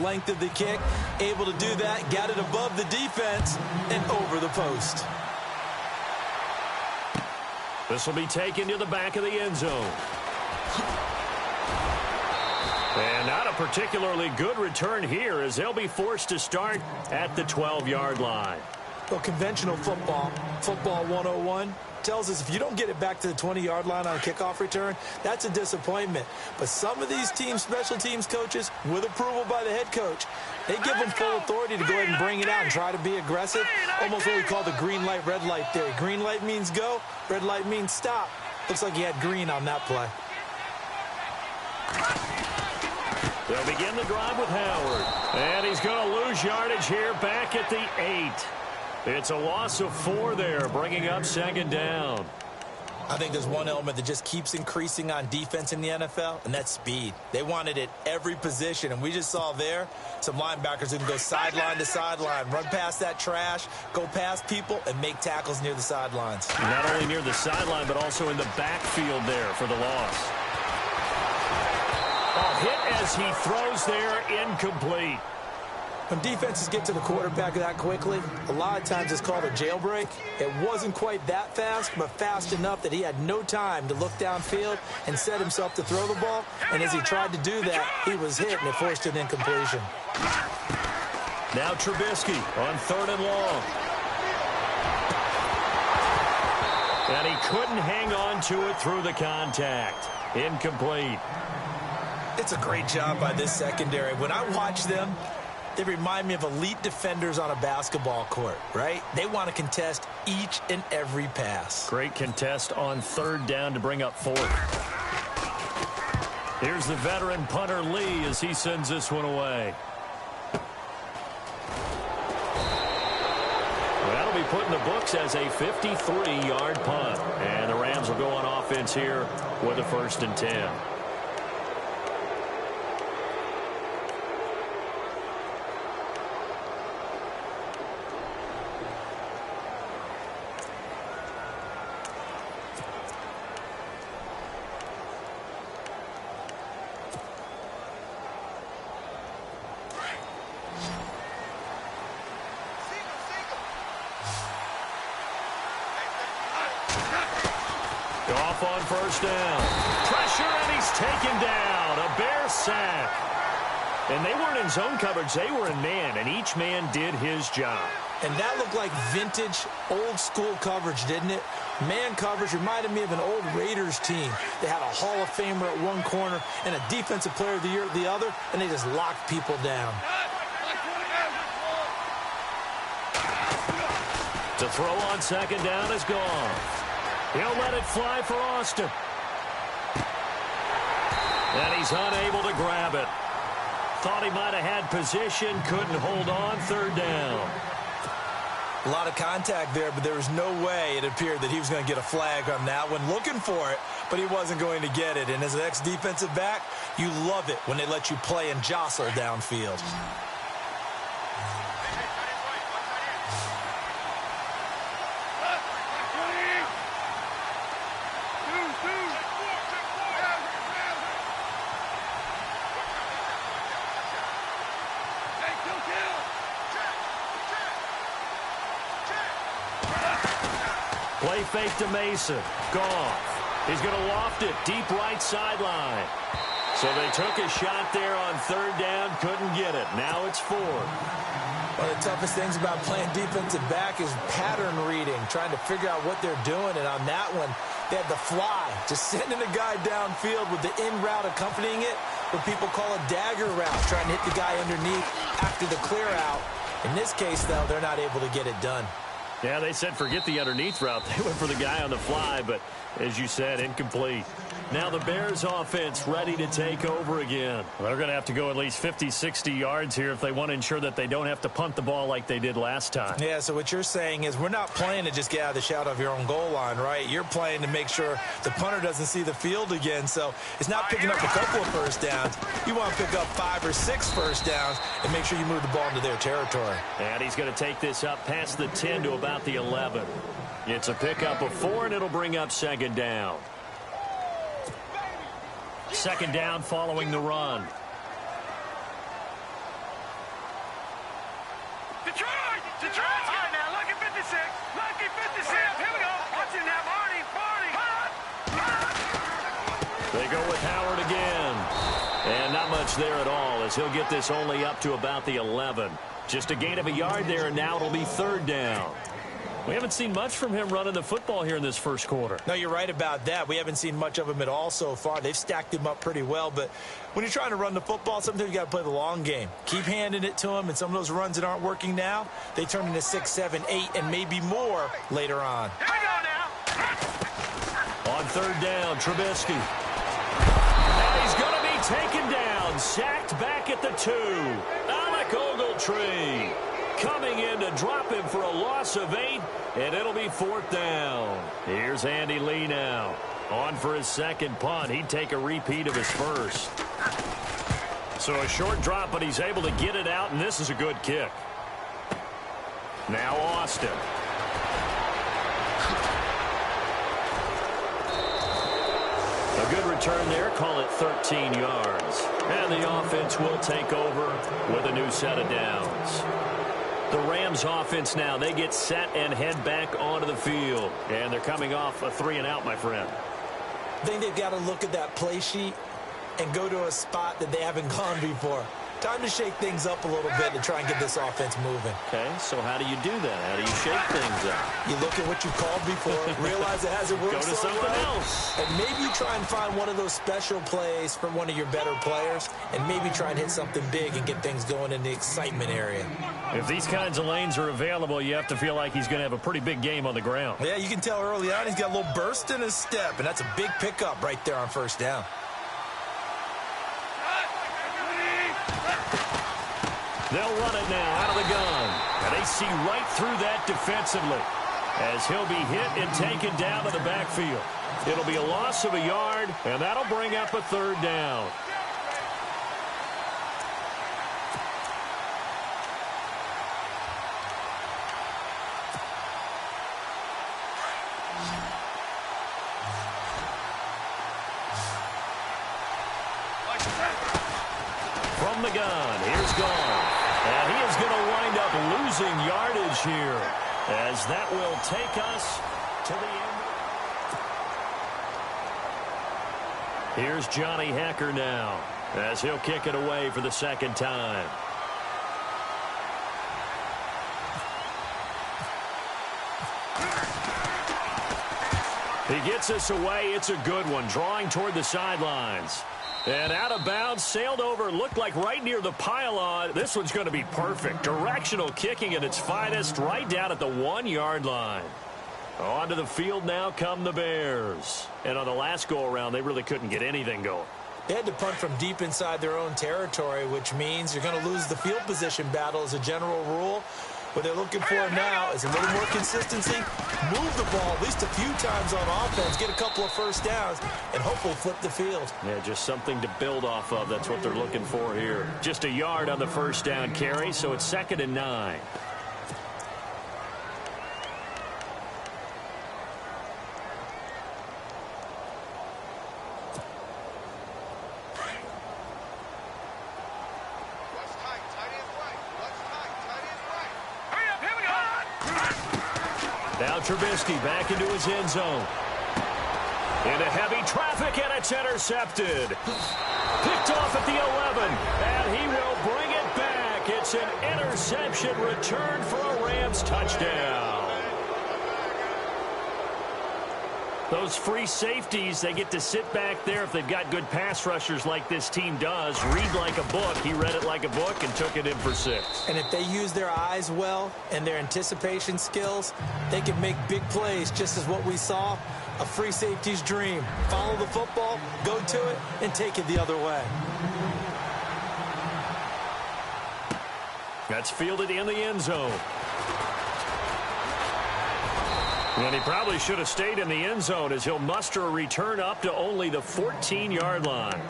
length of the kick. Able to do that, got it above the defense and over the post. This will be taken to the back of the end zone. And not a particularly good return here as they'll be forced to start at the 12-yard line. Well, conventional football 101, tells us if you don't get it back to the 20-yard line on a kickoff return, that's a disappointment. But some of these teams, special teams coaches, with approval by the head coach, they give them full authority to go ahead and bring it out and try to be aggressive. Almost what we call the green light, red light theory. Green light means go, red light means stop. Looks like he had green on that play. They'll begin the drive with Howard. And he's going to lose yardage here back at the 8. It's a loss of 4 there, bringing up second down. I think there's one element that just keeps increasing on defense in the NFL, and that's speed. They want it at every position, and we just saw there some linebackers who can go sideline to sideline, run past that trash, go past people, and make tackles near the sidelines. Not only near the sideline, but also in the backfield there for the loss. A hit as he throws there, incomplete. When defenses get to the quarterback that quickly, a lot of times it's called a jailbreak. It wasn't quite that fast, but fast enough that he had no time to look downfield and set himself to throw the ball. And as he tried to do that, he was hit, and it forced an incompletion. Now Trubisky on 3rd and long. And he couldn't hang on to it through the contact. Incomplete. It's a great job by this secondary. When I watch them, they remind me of elite defenders on a basketball court, right? They want to contest each and every pass. Great contest on 3rd down to bring up 4th. Here's the veteran punter Lee as he sends this one away. That'll be put in the books as a 53-yard punt. And the Rams will go on offense here with a 1st and 10. Off on 1st down. Pressure, and he's taken down. A Bear sack. And they weren't in zone coverage. They were in man, and each man did his job. And that looked like vintage, old-school coverage, didn't it? Man coverage reminded me of an old Raiders team. They had a Hall of Famer at one corner and a Defensive Player of the Year at the other, and they just locked people down. To throw on 2nd down is gone. He'll let it fly for Austin. And he's unable to grab it. Thought he might have had position, couldn't hold on, 3rd down. A lot of contact there, but there was no way it appeared that he was going to get a flag on that one. Looking for it, but he wasn't going to get it. And as an ex-defensive back, you love it when they let you play and jostle downfield. Play fake to Mason. Goff. He's going to loft it deep right sideline. So they took a shot there on 3rd down. Couldn't get it. Now it's 4th. One of the toughest things about playing defensive back is pattern reading, trying to figure out what they're doing. And on that one, they had the fly, just sending a guy downfield with the in route accompanying it, what people call a dagger route, trying to hit the guy underneath after the clear out. In this case, though, they're not able to get it done. Yeah, they said forget the underneath route. They went for the guy on the fly, but as you said, incomplete. Now the Bears offense ready to take over again. Well, they're going to have to go at least 50, 60 yards here if they want to ensure that they don't have to punt the ball like they did last time. Yeah, so what you're saying is we're not playing to just get out of the shadow of your own goal line, right? You're playing to make sure the punter doesn't see the field again. So it's not picking up a couple of 1st downs. You want to pick up 5 or 6 1st downs and make sure you move the ball into their territory. And he's going to take this up past the 10 to about the 11. It's a pickup of 4, and it'll bring up 2nd down. 2nd down following the run. Detroit! Detroit! All right, now, lucky 56. Lucky 56. Here we go. Watch it now, Barney. They go with Howard again. And not much there at all, as he'll get this only up to about the 11. Just a gain of a yard there, and now it'll be third down. We haven't seen much from him running the football here in this first quarter. No, you're right about that. We haven't seen much of him at all so far. They've stacked him up pretty well, but when you're trying to run the football, sometimes you got to play the long game. Keep handing it to him, and some of those runs that aren't working now, they turn into 6, 7, 8, and maybe more later on. Here we go now. On third down, Trubisky. And he's going to be taken down, sacked back at the 2. Alec Ogletree coming in to drop him for a loss of 8, and it'll be fourth down. Here's Andy Lee now. On for his second punt. He'd take a repeat of his first. So a short drop, but he's able to get it out, and this is a good kick. Now Austin. A good return there. Call it 13 yards. And the offense will take over with a new set of downs. The Rams offense now, they get set and head back onto the field. And they're coming off a 3-and-out, my friend. I think they've got to look at that play sheet and go to a spot that they haven't gone before. Time to shake things up a little bit to try and get this offense moving. Okay, so how do you do that? How do you shake things up? You look at what you called before, realize it hasn't worked Go to so something well, else. and maybe try and find one of those special plays from one of your better players, and maybe try and hit something big and get things going in the excitement area. If these kinds of lanes are available, you have to feel like he's going to have a pretty big game on the ground. Yeah, you can tell early on he's got a little burst in his step, and that's a big pickup right there on first down. They'll run it now out of the gun. And they see right through that defensively as he'll be hit and taken down to the backfield. It'll be a loss of a yard, and that'll bring up a third down. From the gun, here's Goff. And he is going to wind up losing yardage here as that will take us to the end. Here's Johnny Hekker now as he'll kick it away for the second time. He gets us away. It's a good one, drawing toward the sidelines. And out of bounds, sailed over, looked like right near the pylon. This one's going to be perfect. Directional kicking at its finest, right down at the 1-yard line. Onto the field now come the Bears. And on the last go-around, they really couldn't get anything going. They had to punt from deep inside their own territory, which means you're going to lose the field position battle as a general rule. What they're looking for now is a little more consistency, move the ball at least a few times on offense, get a couple of first downs, and hopefully flip the field. Yeah, just something to build off of. That's what they're looking for here. Just a yard on the first down carry, so it's 2nd and 9. Now Trubisky back into his end zone. Into heavy traffic, and it's intercepted. Picked off at the 11, and he will bring it back. It's an interception return for a Rams touchdown. Those free safeties, they get to sit back there if they've got good pass rushers like this team does. Read like a book. He read it like a book and took it in for 6. And if they use their eyes well and their anticipation skills, they can make big plays, just as what we saw, a free safety's dream. Follow the football, go to it, and take it the other way. That's fielded in the end zone. And he probably should have stayed in the end zone as he'll muster a return up to only the 14-yard line.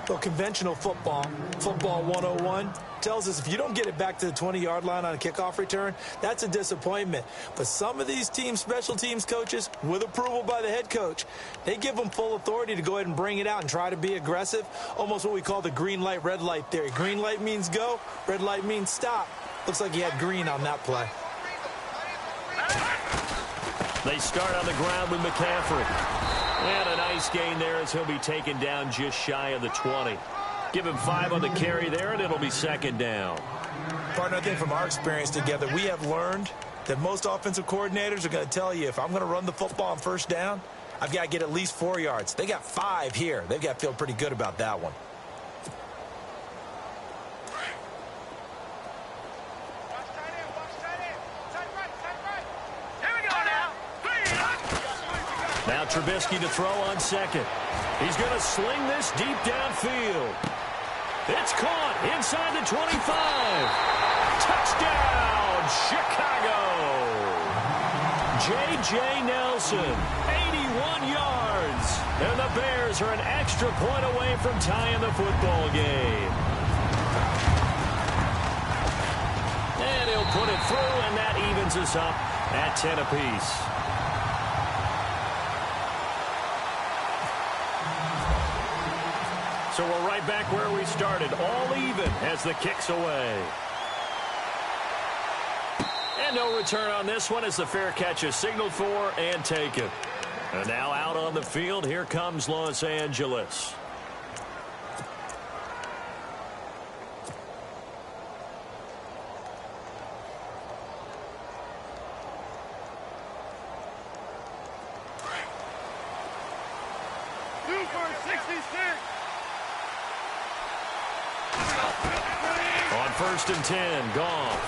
Well, conventional football 101, tells us if you don't get it back to the 20-yard line on a kickoff return, that's a disappointment. But some of these teams, special teams coaches, with approval by the head coach, they give them full authority to go ahead and bring it out and try to be aggressive, almost what we call the green light, red light theory. Green light means go, red light means stop. Looks like he had green on that play. They start on the ground with McCaffrey. And a nice gain there as he'll be taken down just shy of the 20. Give him 5 on the carry there, and it'll be second down. Partner, I think from our experience together, we have learned that most offensive coordinators are going to tell you, if I'm going to run the football on first down, I've got to get at least 4 yards. They got 5 here. They've got to feel pretty good about that one. Now Trubisky to throw on second. He's going to sling this deep downfield. It's caught inside the 25. Touchdown, Chicago. J.J. Nelson, 81 yards. And the Bears are an extra point away from tying the football game. And he'll put it through, and that evens us up at 10 apiece. So we're right back where we started, all even as the kick's away. And no return on this one as the fair catch is signaled for and taken. And now out on the field, here comes Los Angeles. First and 10, Goff.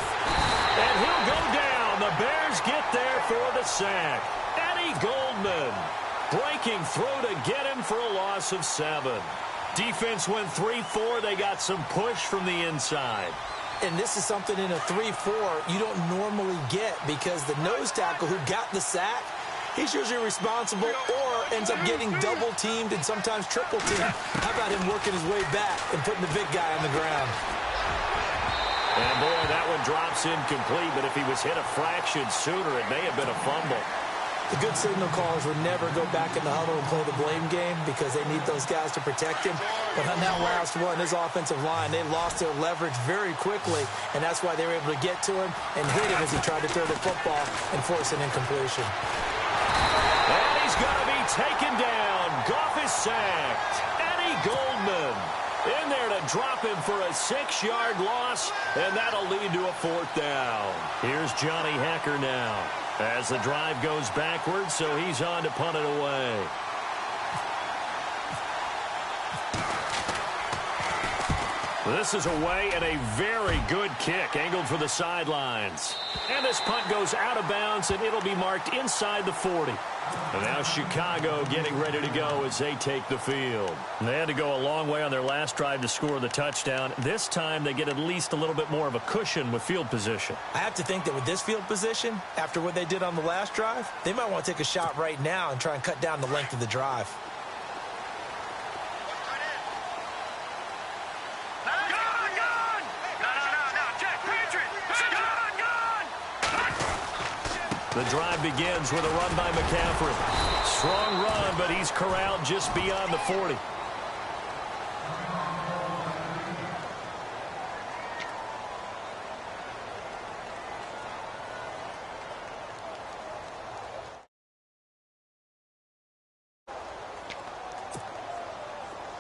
And he'll go down. The Bears get there for the sack. Eddie Goldman breaking through to get him for a loss of 7. Defense went 3-4. They got some push from the inside. And this is something in a 3-4 you don't normally get, because the nose tackle who got the sack, he's usually responsible or ends up getting double-teamed and sometimes triple-teamed. How about him working his way back and putting the big guy on the ground? And, boy, that one drops incomplete, but if he was hit a fraction sooner, it may have been a fumble. The good signal callers would never go back in the huddle and play the blame game because they need those guys to protect him. But on that last one, his offensive line, they lost their leverage very quickly, and that's why they were able to get to him and hit him as he tried to throw the football and force an incompletion. And he's going to be taken down. Goff is sacked. Eddie Goldman in there to drop him for a 6-yard loss, and that'll lead to a 4th down. Here's Johnny Hekker now as the drive goes backwards, so he's on to punt it away. This is away and a very good kick angled for the sidelines. And this punt goes out of bounds, and it'll be marked inside the 40. And now Chicago getting ready to go as they take the field. And they had to go a long way on their last drive to score the touchdown. This time they get at least a little bit more of a cushion with field position. I have to think that with this field position, after what they did on the last drive, they might want to take a shot right now and try and cut down the length of the drive. The drive begins with a run by McCaffrey. Strong run, but he's corralled just beyond the 40.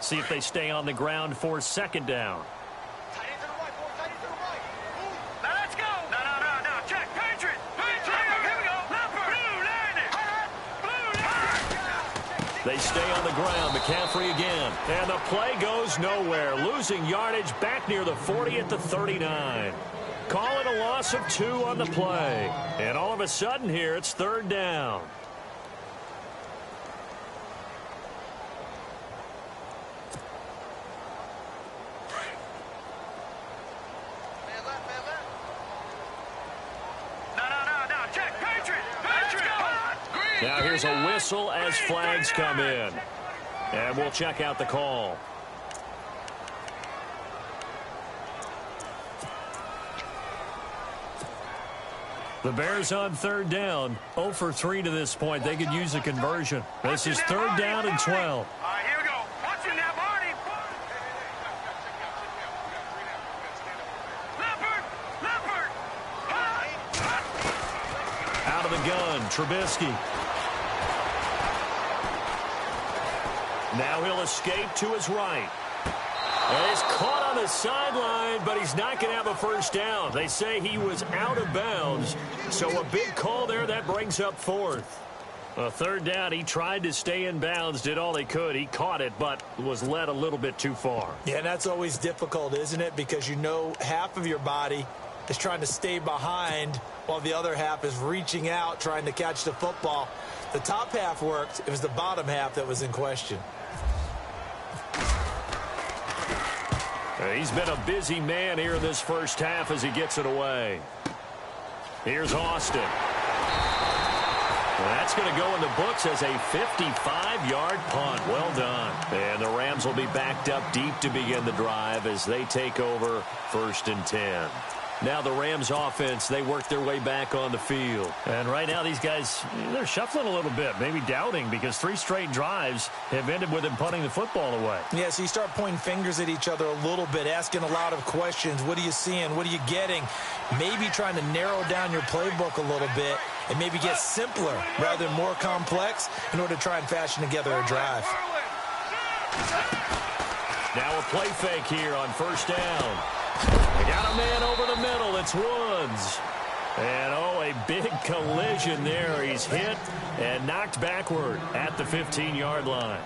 See if they stay on the ground for second down. They stay on the ground. McCaffrey again. And the play goes nowhere. Losing yardage back near the 40 at the 39. Calling a loss of 2 on the play. And all of a sudden here, it's 3rd down. Now here's a whistle as flags come in. And we'll check out the call. The Bears on 3rd down. 0 for 3 to this point. They could use a conversion. This is 3rd down and 12. All right, here we go. Watch him now, Barney. Leopard! Leopard! the gun, Trubisky. Now he'll escape to his right. And he's caught on the sideline, but he's not going to have a first down. They say he was out of bounds, so a big call there. That brings up fourth. A third down, he tried to stay in bounds, did all he could. He caught it, but was led a little bit too far. Yeah, and that's always difficult, isn't it? Because you know half of your body is trying to stay behind while the other half is reaching out, trying to catch the football. The top half worked. It was the bottom half that was in question. He's been a busy man here in this first half as he gets it away. Here's Austin. That's going to go in the books as a 55-yard punt. Well done. And the Rams will be backed up deep to begin the drive as they take over 1st and 10. Now the Rams offense, they work their way back on the field. And right now these guys, they're shuffling a little bit, maybe doubting, because 3 straight drives have ended with them punting the football away. Yeah, so you start pointing fingers at each other a little bit, asking a lot of questions. What are you seeing? What are you getting? Maybe trying to narrow down your playbook a little bit and maybe get simpler rather than more complex in order to try and fashion together a drive. Now a play fake here on 1st down. They got a man over the middle. It's Woods. And, oh, a big collision there. He's hit and knocked backward at the 15-yard line.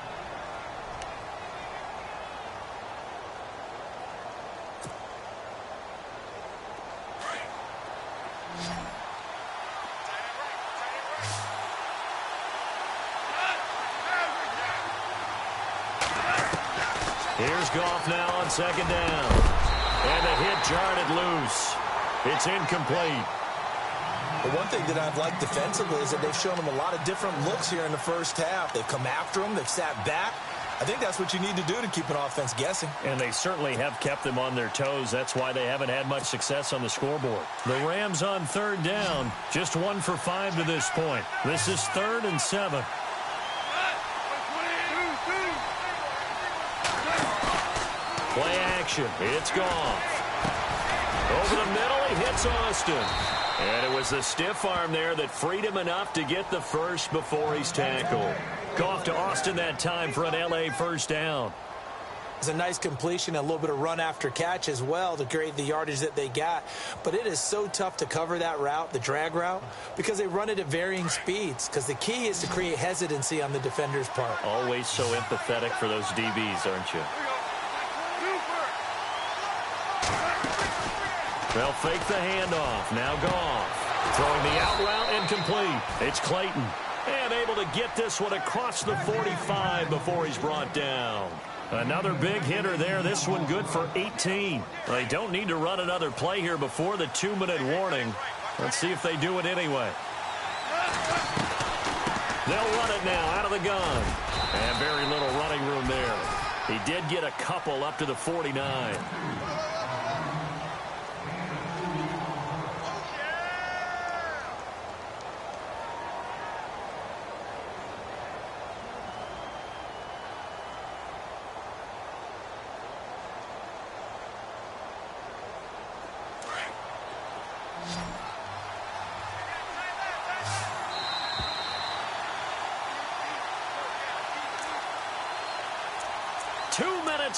Here's Goff now on 2nd down. And the hit jarred it loose. It's incomplete. But one thing that I've liked defensively is that they've shown them a lot of different looks here in the first half. They've come after them. They've sat back. I think that's what you need to do to keep an offense guessing. And they certainly have kept them on their toes. That's why they haven't had much success on the scoreboard. The Rams on 3rd down, just 1 for 5 to this point. This is 3rd and 7. Play action. It's Goff. Over the middle, he hits Austin. And it was the stiff arm there that freed him enough to get the first before he's tackled. Goff to Austin that time for an L.A. first down. It's a nice completion, a little bit of run after catch as well to create the yardage that they got. But it is so tough to cover that route, the drag route, because they run it at varying speeds. Because the key is to create hesitancy on the defender's part. Always so empathetic for those DBs, aren't you? They'll fake the handoff. Now Goff. Throwing the out route incomplete. It's Clayton. And able to get this one across the 45 before he's brought down. Another big hitter there. This one good for 18. They don't need to run another play here before the 2-minute warning. Let's see if they do it anyway. They'll run it now out of the gun. And very little running room there. He did get a couple up to the 49.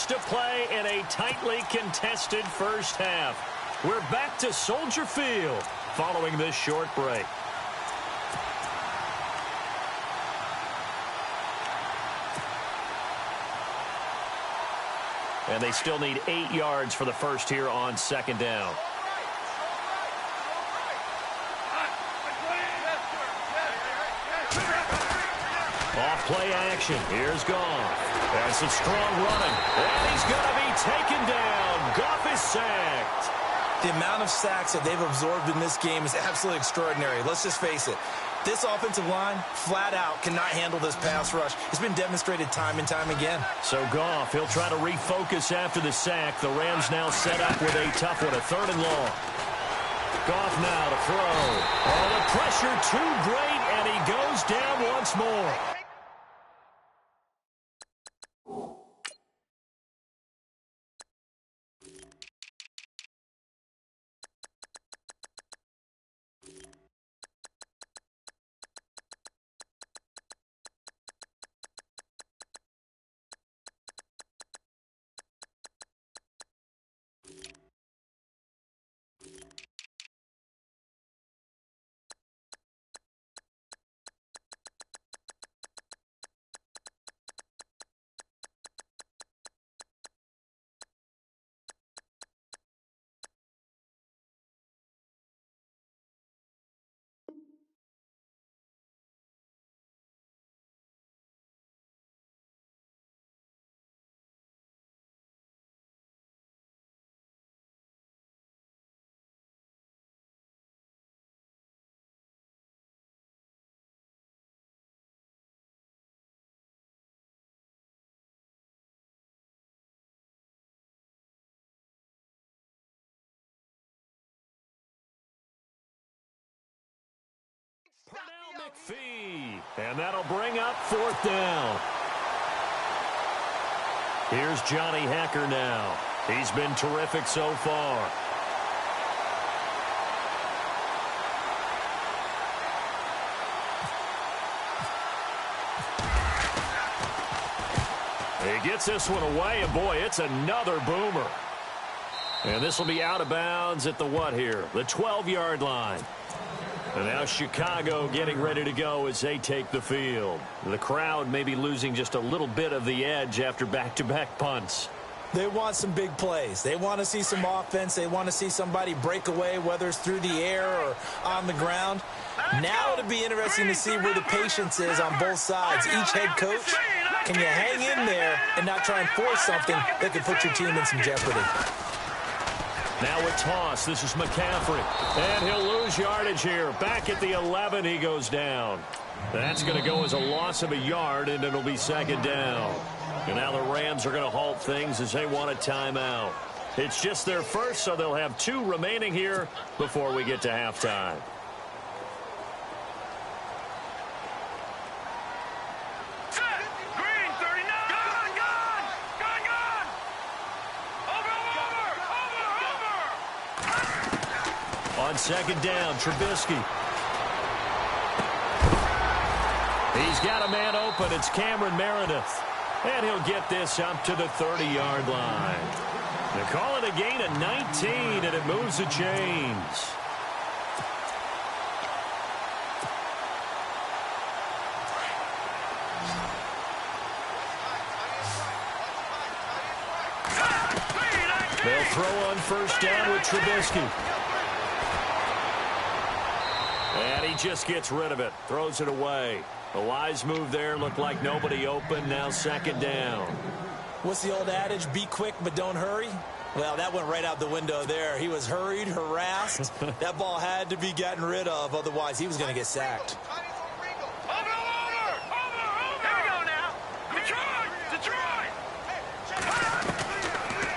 To play in a tightly contested first half. We're back to Soldier Field following this short break. And they still need 8 yards for the first here on 2nd down. Off play action. Here's Goff. That's some strong running. And he's going to be taken down. Goff is sacked. The amount of sacks that they've absorbed in this game is absolutely extraordinary. Let's just face it. This offensive line, flat out, cannot handle this pass rush. It's been demonstrated time and time again. So Goff, he'll try to refocus after the sack. The Rams now set up with a tough one, a 3rd and long. Goff now to throw. Oh, the pressure too great, and he goes down once more. McPhee. And that'll bring up 4th down. Here's Johnny Hacker now. He's been terrific so far. He gets this one away, and boy, it's another boomer. And this will be out of bounds at the what here? The 12-yard line. And now Chicago getting ready to go as they take the field. The crowd may be losing just a little bit of the edge after back-to-back punts. They want some big plays. They want to see some offense. They want to see somebody break away, whether it's through the air or on the ground. Now it'll be interesting to see where the patience is on both sides. Each head coach, can you hang in there and not try and force something that could put your team in some jeopardy? Now a toss. This is McCaffrey. And he'll lose yardage here. Back at the 11, he goes down. That's going to go as a loss of a yard, and it'll be 2nd down. And now the Rams are going to halt things as they want a timeout. It's just their first, so they'll have 2 remaining here before we get to halftime. On 2nd down, Trubisky. He's got a man open. It's Cameron Meredith. And he'll get this up to the 30-yard line. They call it a gain of 19, and it moves the chains. They'll throw on 1st down with Trubisky. And he just gets rid of it, throws it away. A wise move there, looked like nobody open, now 2nd down. What's the old adage, be quick but don't hurry? Well, that went right out the window there. He was hurried, harassed. That ball had to be gotten rid of, otherwise he was going to get sacked.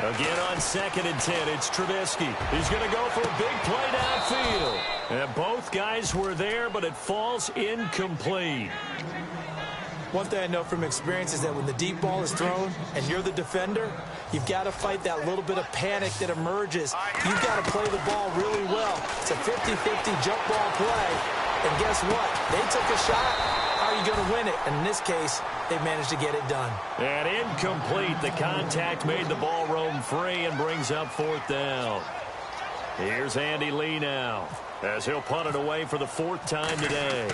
Again on 2nd and 10, it's Trubisky. He's going to go for a big play downfield. And both guys were there, but it falls incomplete. One thing I know from experience is that when the deep ball is thrown and you're the defender, you've got to fight that little bit of panic that emerges. You've got to play the ball really well. It's a 50-50 jump ball play. And guess what? They took a shot. How are you going to win it? And in this case, they managed to get it done. And incomplete. The contact made the ball roam free and brings up 4th down. Here's Andy Lee now, as he'll punt it away for the 4th time today.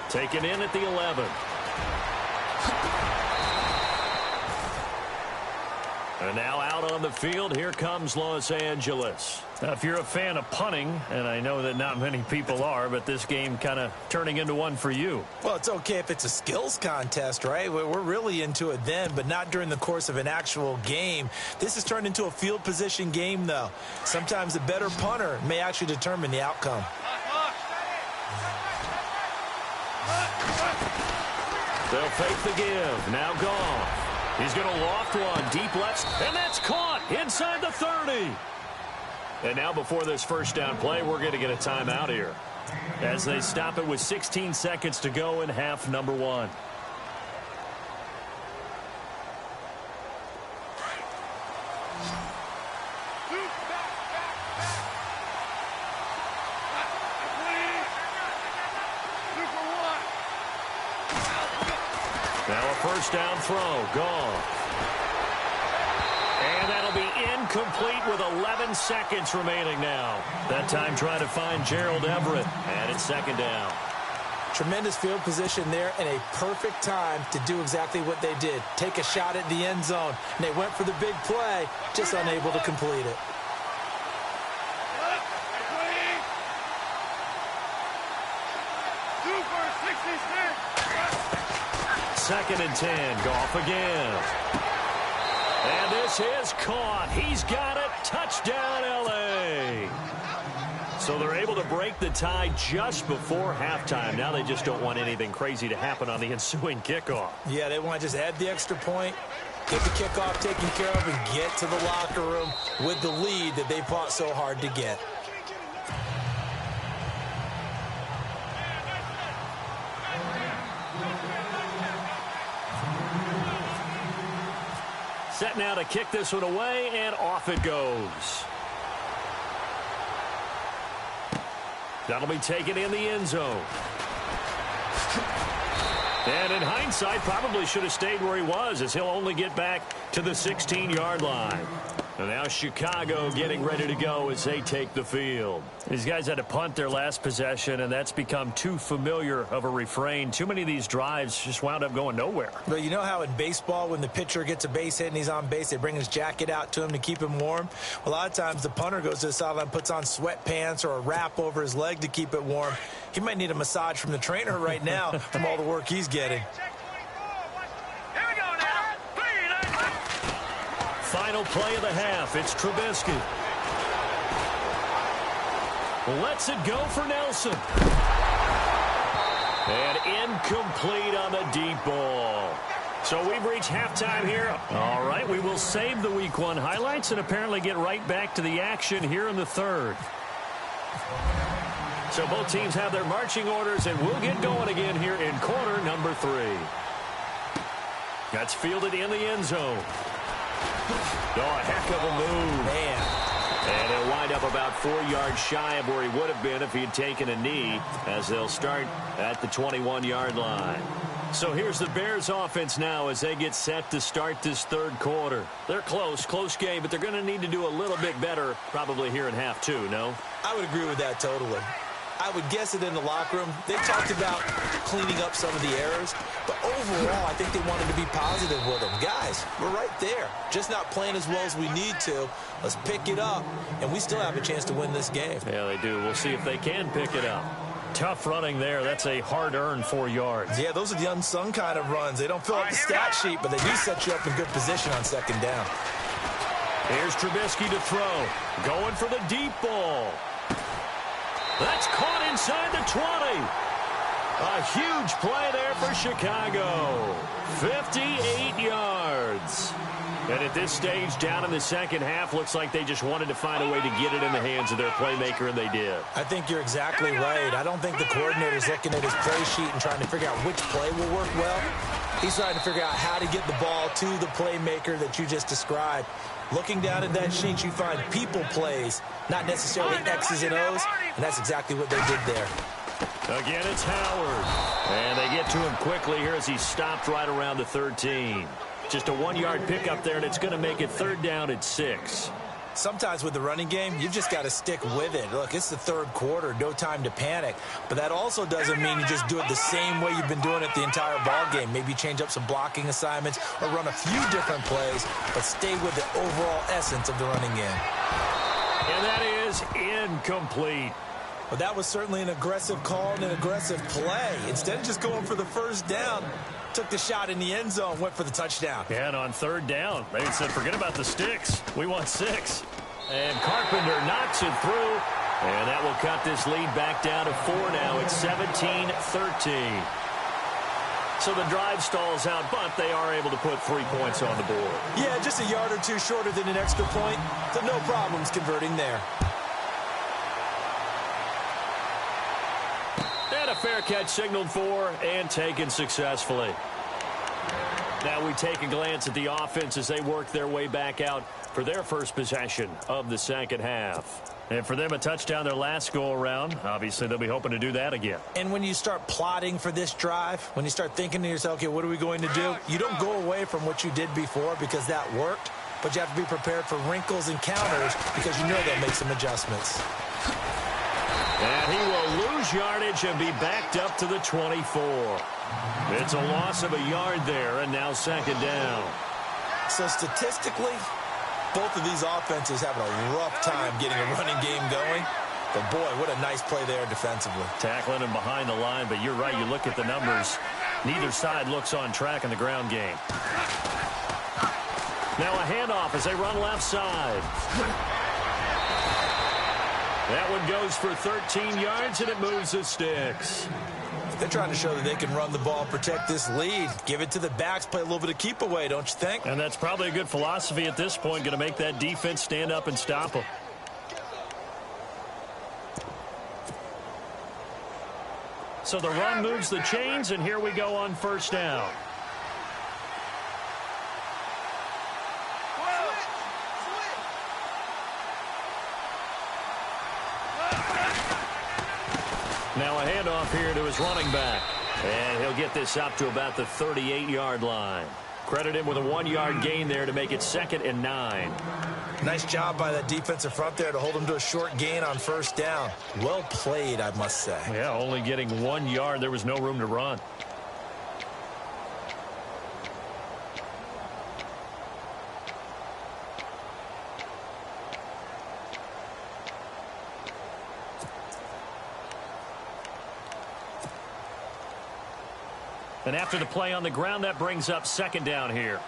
Taken in at the 11. And now out on the field, here comes Los Angeles. Now, if you're a fan of punting, and I know that not many people are, but this game kind of turning into one for you. Well, it's okay if it's a skills contest, right? We're really into it then, but not during the course of an actual game. This has turned into a field position game, though. Sometimes the better punter may actually determine the outcome. They'll fake the give. Now Goff. He's going to loft one deep left, and that's caught inside the 30. And now before this 1st down play, we're going to get a timeout here as they stop it with 16 seconds to go in half number 1. Now a 1st down throw. Goff. And that'll be incomplete with 11 seconds remaining now. That time trying to find Gerald Everett. And it's 2nd down. Tremendous field position there and a perfect time to do exactly what they did. Take a shot at the end zone. And they went for the big play, just unable to complete it. Second and 10. Goff again. And this is caught. He's got it. Touchdown, L.A. So they're able to break the tie just before halftime. Now they just don't want anything crazy to happen on the ensuing kickoff. Yeah, they want to just add the extra point, get the kickoff taken care of, and get to the locker room with the lead that they fought so hard to get. Set now to kick this one away, and off it goes. That'll be taken in the end zone. And in hindsight, probably should have stayed where he was, as he'll only get back to the 16-yard line. And now Chicago getting ready to go as they take the field. These guys had to punt their last possession, and that's become too familiar of a refrain. Too many of these drives just wound up going nowhere. But you know how in baseball, when the pitcher gets a base hit and he's on base, they bring his jacket out to him to keep him warm? A lot of times the punter goes to the sideline, puts on sweatpants or a wrap over his leg to keep it warm. He might need a massage from the trainer right now from all the work he's getting. Final play of the half. It's Trubisky. Lets it go for Nelson. And incomplete on the deep ball. So we've reached halftime here. All right, we will save the Week 1 highlights and apparently get right back to the action here in the third. So both teams have their marching orders, and we'll get going again here in quarter number 3. That's fielded in the end zone. Oh, a heck of a move. Man. And he'll wind up about 4 yards shy of where he would have been if he had taken a knee, as they'll start at the 21-yard line. So here's the Bears offense now as they get set to start this third quarter. They're close game, but they're going to need to do a little bit better probably here in half 2, no? I would agree with that totally. I would guess it in the locker room. They talked about cleaning up some of the errors, but overall, I think they wanted to be positive with them. Guys, we're right there. Just not playing as well as we need to. Let's pick it up, and we still have a chance to win this game. Yeah, they do. We'll see if they can pick it up. Tough running there. That's a hard-earned 4 yards. Yeah, those are the unsung kind of runs. They don't fill up the stat sheet, but they do set you up in good position on second down. Here's Trubisky to throw. Going for the deep ball. That's caught inside the 20. A huge play there for Chicago. 58 yards. And at this stage, down in the second half, looks like they just wanted to find a way to get it in the hands of their playmaker, and they did. I think you're exactly right. I don't think the coordinator's looking at his play sheet and trying to figure out which play will work well. He's trying to figure out how to get the ball to the playmaker that you just described. Looking down at that sheet, you find people plays, not necessarily X's and O's, and that's exactly what they did there. Again, it's Howard. And they get to him quickly here as he's stopped right around the 13. Just a 1-yard pickup there, and it's going to make it third down at 6. Sometimes with the running game, you've just got to stick with it. Look, it's the third quarter, no time to panic. But that also doesn't mean you just do it the same way you've been doing it the entire ball game. Maybe change up some blocking assignments or run a few different plays, but stay with the overall essence of the running game. And that is incomplete. Well, that was certainly an aggressive call and an aggressive play. Instead of just going for the first down, took the shot in the end zone, went for the touchdown. Yeah, and on third down, they said, forget about the sticks. We want 6. And Carpenter knocks it through, and that will cut this lead back down to 4 now. It's 17-13. So the drive stalls out, but they are able to put 3 points on the board. Yeah, just a yard or two shorter than an extra point, so no problems converting there. And a fair catch signaled for and taken successfully. Now we take a glance at the offense as they work their way back out for their first possession of the second half. And for them, a touchdown their last go-around. Obviously, they'll be hoping to do that again. And when you start plotting for this drive, when you start thinking to yourself, okay, what are we going to do? You don't go away from what you did before because that worked, but you have to be prepared for wrinkles and counters because you know they'll make some adjustments. And he will lose yardage and be backed up to the 24. It's a loss of a yard there, and now second down. So statistically, both of these offenses having a rough time getting a running game going. But, boy, what a nice play there defensively. Tackling him behind the line, but you're right. You look at the numbers. Neither side looks on track in the ground game. Now a handoff as they run left side. That one goes for 13 yards, and it moves the sticks. They're trying to show that they can run the ball and protect this lead. Give it to the backs, play a little bit of keep away, don't you think? And that's probably a good philosophy at this point, going to make that defense stand up and stop them. So the run moves the chains, and here we go on first down. Now a handoff here to his running back. And he'll get this up to about the 38-yard line. Credit him with a 1-yard gain there to make it 2nd and 9. Nice job by that defensive front there to hold him to a short gain on first down. Well played, I must say. Yeah, only getting 1 yard. There was no room to run. And after the play on the ground, that brings up 2nd down here.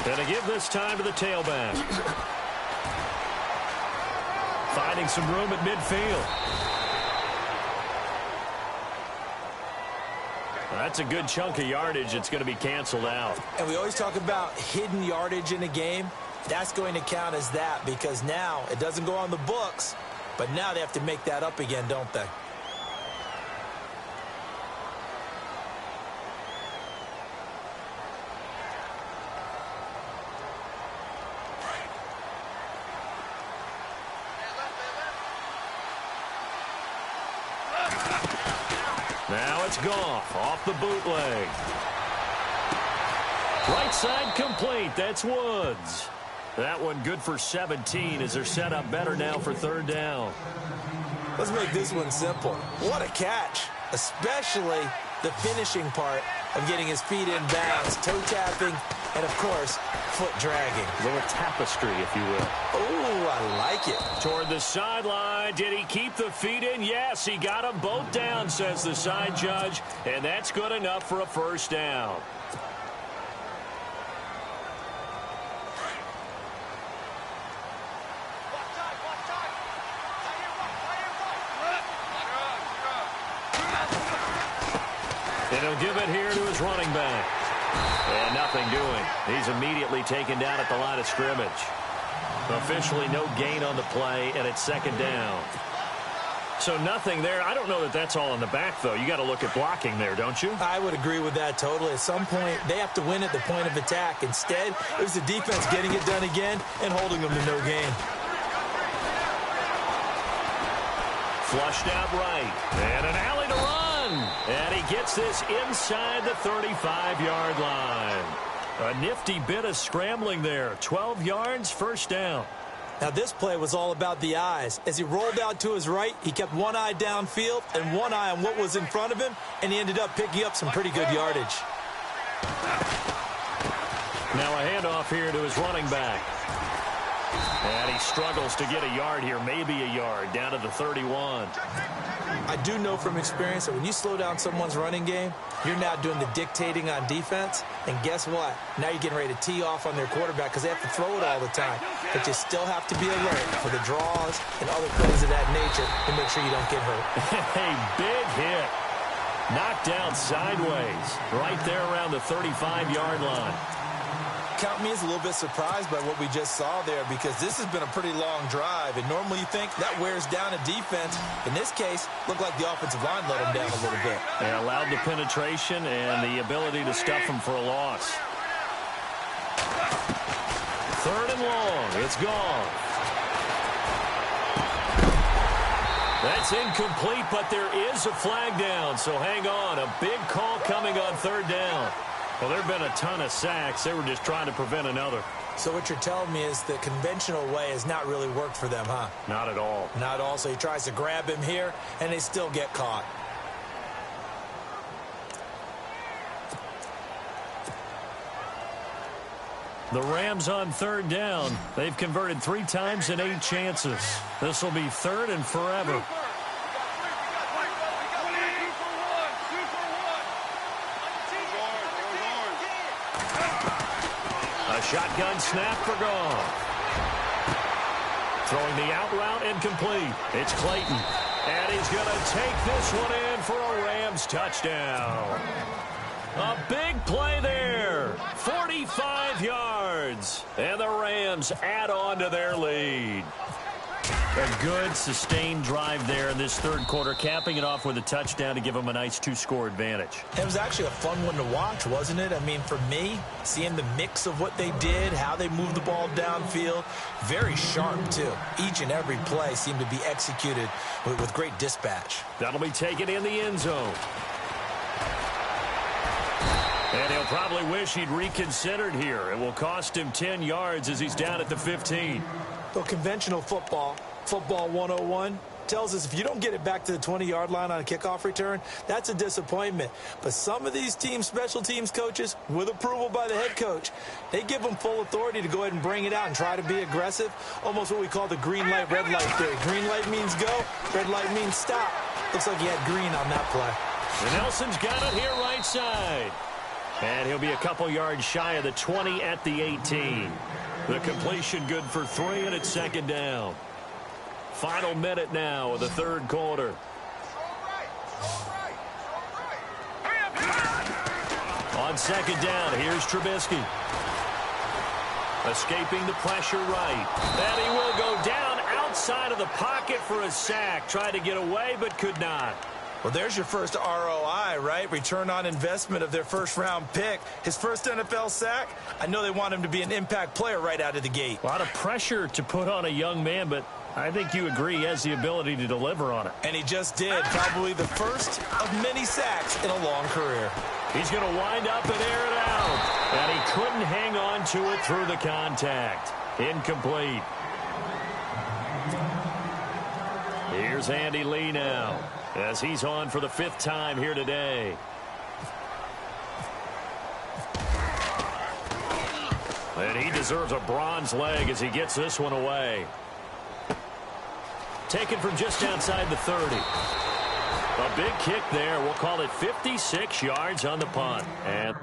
Gonna give this time to the tailback. Finding some room at midfield. That's a good chunk of yardage. It's going to be canceled out. And we always talk about hidden yardage in a game. That's going to count as that because now it doesn't go on the books, but now they have to make that up again, don't they? Now it's Goff off the bootleg. Right side complete. That's Woods. That one good for 17 as they're set up better now for 3rd down. Let's make this one simple. What a catch, especially the finishing part of getting his feet in bounds, toe tapping, and of course, foot dragging. A little tapestry, if you will. Oh, I like it. Toward the sideline. Did he keep the feet in? Yes, he got them both down, says the side judge, and that's good enough for a 1st down. And he'll give it here to his running back. And nothing doing. He's immediately taken down at the line of scrimmage. Officially no gain on the play, and it's 2nd down. So nothing there. I don't know that that's all in the back, though. You got to look at blocking there, don't you? I would agree with that totally. At some point, they have to win at the point of attack. Instead, it was the defense getting it done again and holding them to no gain. Flushed out right. And an alley to run. And he gets this inside the 35-yard line. A nifty bit of scrambling there. 12 yards, 1st down. Now, this play was all about the eyes. As he rolled out to his right, he kept one eye downfield and one eye on what was in front of him, and he ended up picking up some pretty good yardage. Now a handoff here to his running back. And he struggles to get a yard here, maybe a yard, down to the 31. I do know from experience that when you slow down someone's running game, you're now doing the dictating on defense. And guess what? Now you're getting ready to tee off on their quarterback because they have to throw it all the time. But you still have to be alert for the draws and other plays of that nature to make sure you don't get hurt. A big hit. Knocked down sideways right there around the 35-yard line. Count me as a little bit surprised by what we just saw there because this has been a pretty long drive, and normally you think that wears down a defense. In this case, looked like the offensive line let them down a little bit. They allowed the penetration and the ability to stuff them for a loss. 3rd and long. It's gone. That's incomplete, but there is a flag down, so hang on. A big call coming on 3rd down. Well, there have been a ton of sacks. They were just trying to prevent another. So what you're telling me is the conventional way has not really worked for them, huh? Not at all. Not at all. So he tries to grab him here, and they still get caught. The Rams on 3rd down. They've converted 3 times in 8 chances. This will be 3rd and forever. A shotgun snap for Goff. Throwing the out route incomplete. It's Clayton. And he's going to take this one in for a Rams touchdown. A big play there. 45 yards. And the Rams add on to their lead. A good, sustained drive there in this third quarter, capping it off with a touchdown to give them a nice two-score advantage. It was actually a fun one to watch, wasn't it? I mean, for me, seeing the mix of what they did, how they moved the ball downfield, very sharp, too. Each and every play seemed to be executed with great dispatch. That'll be taken in the end zone. And he'll probably wish he'd reconsidered here. It will cost him 10 yards as he's down at the 15. Well, conventional football 101, tells us if you don't get it back to the 20-yard line on a kickoff return, that's a disappointment. But some of these special teams coaches, with approval by the head coach, they give them full authority to go ahead and bring it out and try to be aggressive, almost what we call the green light, red light theory. Green light means go, red light means stop. Looks like he had green on that play. And Nelson's got it here right side. And he'll be a couple yards shy of the 20 at the 18. The completion good for 3, and it's second down. Final minute now of the third quarter. On second down, here's Trubisky. Escaping the pressure right. And he will go down outside of the pocket for a sack. Tried to get away, but could not. Well, there's your first ROI, right? Return on investment of their first-round pick. His first NFL sack, I know they want him to be an impact player right out of the gate. A lot of pressure to put on a young man, but I think you agree he has the ability to deliver on it. And he just did. Probably the first of many sacks in a long career. He's going to wind up and air it out. And he couldn't hang on to it through the contact. Incomplete. Here's Andy Lee now, as he's on for the 5th time here today. And he deserves a bronze leg as he gets this one away. Taken from just outside the 30. A big kick there. We'll call it 56 yards on the punt. And